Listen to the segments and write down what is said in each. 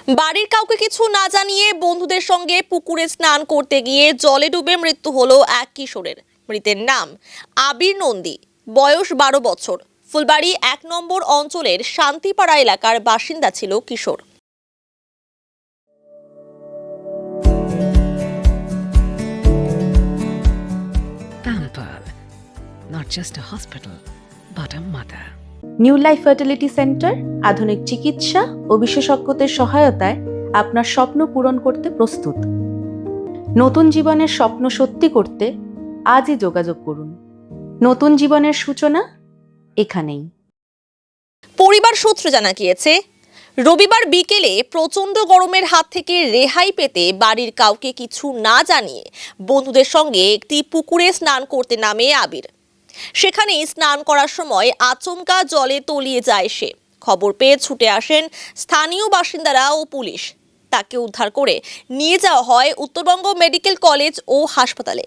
বাড়ির কাউকে কিছু না জানিয়ে বন্ধুদের সঙ্গে পুকুরে স্নান করতে গিয়ে জলে ডুবে মৃত্যু হলো এক কিশোরের। মৃতের নাম আবির নন্দী, বয়স 12 বছর। ফুলবাড়ি 1 নম্বর অঞ্চলের শান্তিপাড়া এলাকার বাসিন্দা ছিল কিশোর। Pampered, not just a hospital, but a mother. New life fertility centre আধুনিক চিকিৎসা ও বিশেষজ্ঞদের সহায়তায় আপনার স্বপ্ন পূরণ করতে প্রস্তুত। নতুন জীবনের স্বপ্ন সত্যি করতে আজই যোগাযোগ করুন। নতুন জীবনের সূচনা এখানেই। পরিবার সূত্রে জানা গিয়েছে, রবিবার বিকেলে প্রচণ্ড গরমের হাত থেকে রেহাই পেতে বাড়ির কাউকে কিছু না জানিয়ে বন্ধুদের সঙ্গে একটি পুকুরে স্নান করতে নামে আবির। সেখানে স্নান করার সময় আচমকা জলে তলিয়ে যায় সে। খবর পেয়ে ছুটে আসেন স্থানীয় বাসিন্দারা ও পুলিশ। তাকে উদ্ধার করে নিয়ে যাওয়া হয় উত্তরবঙ্গ মেডিকেল কলেজ ও হাসপাতালে,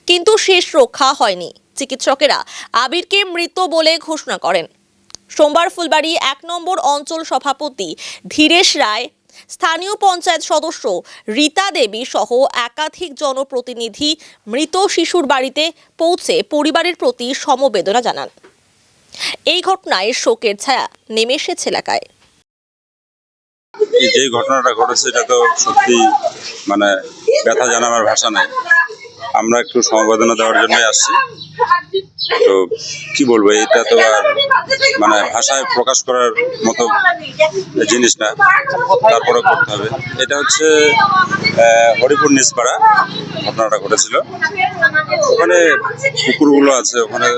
কিন্তু শেষ রক্ষা হয়নি। চিকিৎসকেরা আবিরকে মৃত বলে ঘোষণা করেন। সোমবার ফুলবাড়ি 1 নম্বর অঞ্চল সভাপতি ধীরেশ রায়, স্থানীয় পঞ্চায়েত সদস্য রীতা দেবী সহ একাধিক জনপ্রতিনিধি মৃত শিশুর বাড়িতে পৌঁছে পরিবারের প্রতি সমবেদনা জানান। এই ঘটনায় শোকের ছায়া নেমে এসেছে এলাকায়। যে ঘটনাটা ঘটেছে এটা তো সত্যি ব্যথা জানাবার ভাষা নাই। আমরা একটু সমবেদনা দেওয়ার জন্যই আসছি। তো কি বলবো, এটা তো আর ভাষায় প্রকাশ করার মতো জিনিস না, তারপরে করতে হবে। এটা হচ্ছে হরিপুর নিচপাড়া ঘটনাটা ঘটেছিল। ওখানে পুকুরগুলো আছে, ওখানে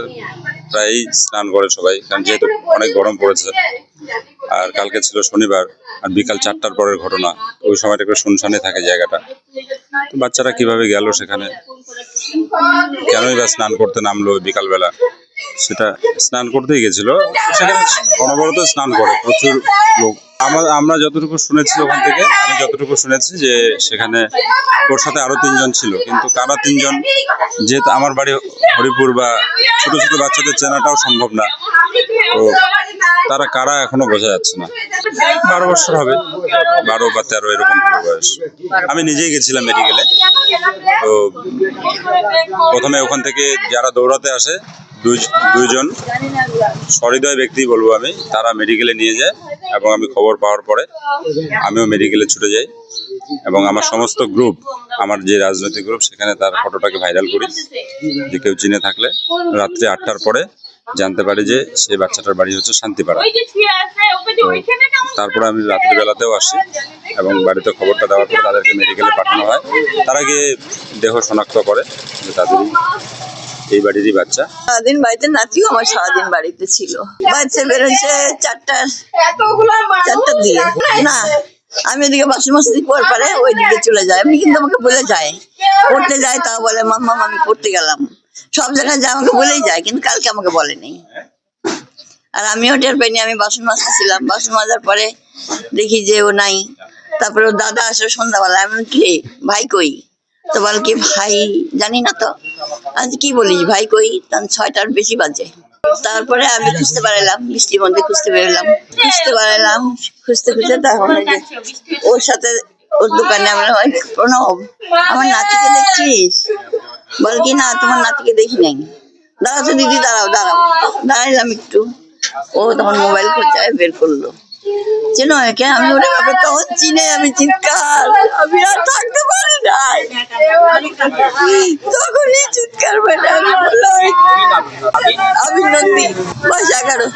প্রায় স্নান করে সবাই, কারণ যেহেতু অনেক গরম পড়েছে। আর কালকে ছিল শনিবার, আর বিকাল 4টার পরের ঘটনা। ওই সময়টা একটু শুনশানে থাকে জায়গাটা। তো বাচ্চারা কিভাবে গেল সেখানে, কেনই বা স্নান করতে নামলো বিকালবেলা, সেটা স্নান করতেই গেছিল। সেখানে অনবরত স্নান করে প্রচুর লোক। আমরা যতটুকু শুনেছি ওখান থেকে, আমি যতটুকু শুনেছি যে সেখানে ওর সাথে আরো 3 জন ছিল, কিন্তু কারা 3 জন, যেহেতু আমার বাড়ি হরিপুর বা ছোট ছোট বাচ্চাদের চেনাটাও সম্ভব না, তো তারা কারা এখনো বোঝা যাচ্ছে না। 12 বছর হবে, 12 বা 13 এরকম বয়স। আমি নিজেই গেছিলাম মেডিকেলে। তো প্রথমে ওখান থেকে যারা দৌড়াতে আসে, দুইজন সহৃদয় ব্যক্তি বলবো আমি, তারা মেডিকেলে নিয়ে যায়, এবং আমি খবর পাওয়ার পরে আমিও মেডিকেলে ছুটে যাই, এবং আমার সমস্ত গ্রুপ, আমার যে রাজনৈতিক গ্রুপ, সেখানে তার ফটোটাকে ভাইরাল করি, যে কেউ চিনে থাকলে। রাত্রি 8টার পরে জানতে পারি যে সেই বাচ্চাটার বাড়ি হচ্ছে শান্তিপাড়া। তারপরে আমি রাত্রিবেলাতেও আসি, এবং বাড়িতে খবরটা দেওয়ার পরে তাদেরকে মেডিকেলে পাঠানো হয়। তারা গিয়ে দেহ শনাক্ত করে যে তাদেরই এই বাড়িরই বাচ্চা। সারাদিন বাড়িতে নাতিও আমার সারাদিন বাড়িতে ছিল। বাচ্চা বেরোচ্ছে 4টার দিয়ে। না, আমি ওদিকে বাসন মাসি পর পারে ওই দিকে চলে যায়। এমনি কিন্তু আমাকে বলে যায়, পড়তে যায়, তাও বলে মাম্মা আমি পড়তে গেলাম। সব জায়গায় যা আমাকে বলেই যায়, কিন্তু কালকে আমাকে বলেনি। আর আমিও টের পাইনি, আমি বাসন মাজতেছিলাম। বাসন মাজার পরে দেখি যে ও নাই। তারপরে ওর দাদা আসে সন্ধ্যাবেলা। আমি কি ভাই কই? তো বল কি ভাই জানি না তো। আজ কি বলিস ভাই কই? তখন 6টার বেশি বাজে। তারপরে আমি খুঁজতে পারলাম, বৃষ্টির মধ্যে খুঁজতে পারলাম, খুঁজতে তখন ওর সাথে ওর দোকানে আমরা প্রণব, আমার নাতিকে দেখছিস? বল কি না, তোমার নাতিকে দেখি নাই। দাঁড়াও তো দিদি, দাঁড়াইলাম একটু। ও তখন মোবাইল করতে বের করলো। চেনো একে? আমি ওটা ব্যাপারে তখন চিনে আমি চিৎকার, আমি আর থাকতে পারি নাই। তখনই চিৎকার বেড়ে আমি বললাম, আমি নন্দী, বয়স 11।